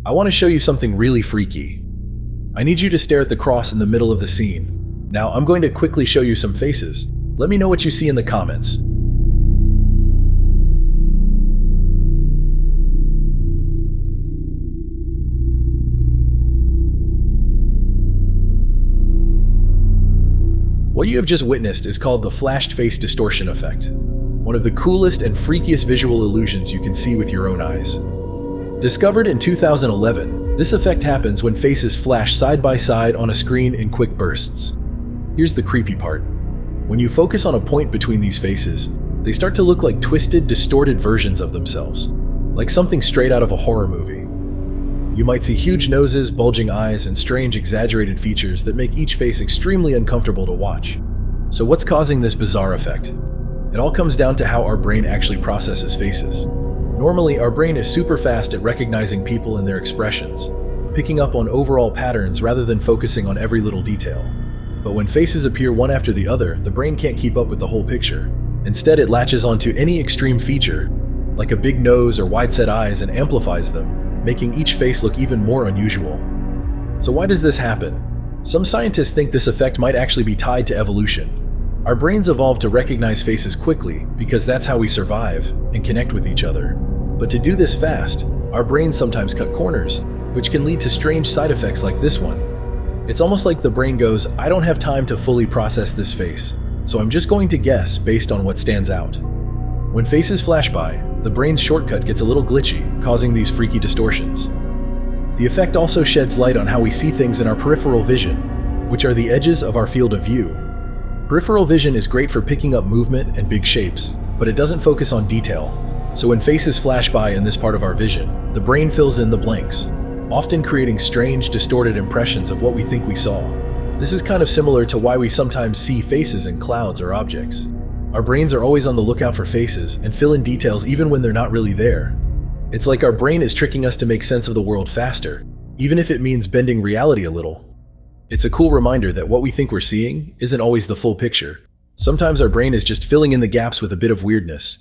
I want to show you something really freaky. I need you to stare at the cross in the middle of the scene. Now, I'm going to quickly show you some faces. Let me know what you see in the comments. What you have just witnessed is called the flashed face distortion effect, one of the coolest and freakiest visual illusions you can see with your own eyes. Discovered in 2011, this effect happens when faces flash side by side on a screen in quick bursts. Here's the creepy part. When you focus on a point between these faces, they start to look like twisted, distorted versions of themselves, like something straight out of a horror movie. You might see huge noses, bulging eyes, and strange, exaggerated features that make each face extremely uncomfortable to watch. So what's causing this bizarre effect? It all comes down to how our brain actually processes faces. Normally, our brain is super fast at recognizing people and their expressions, picking up on overall patterns rather than focusing on every little detail. But when faces appear one after the other, the brain can't keep up with the whole picture. Instead, it latches onto any extreme feature, like a big nose or wide-set eyes, and amplifies them, making each face look even more unusual. So why does this happen? Some scientists think this effect might actually be tied to evolution. Our brains evolved to recognize faces quickly because that's how we survive and connect with each other. But to do this fast, our brains sometimes cut corners, which can lead to strange side effects like this one. It's almost like the brain goes, I don't have time to fully process this face, so I'm just going to guess based on what stands out. When faces flash by, the brain's shortcut gets a little glitchy, causing these freaky distortions. The effect also sheds light on how we see things in our peripheral vision, which are the edges of our field of view. Peripheral vision is great for picking up movement and big shapes, but it doesn't focus on detail. So when faces flash by in this part of our vision, the brain fills in the blanks, often creating strange, distorted impressions of what we think we saw. This is kind of similar to why we sometimes see faces in clouds or objects. Our brains are always on the lookout for faces and fill in details even when they're not really there. It's like our brain is tricking us to make sense of the world faster, even if it means bending reality a little. It's a cool reminder that what we think we're seeing isn't always the full picture. Sometimes our brain is just filling in the gaps with a bit of weirdness,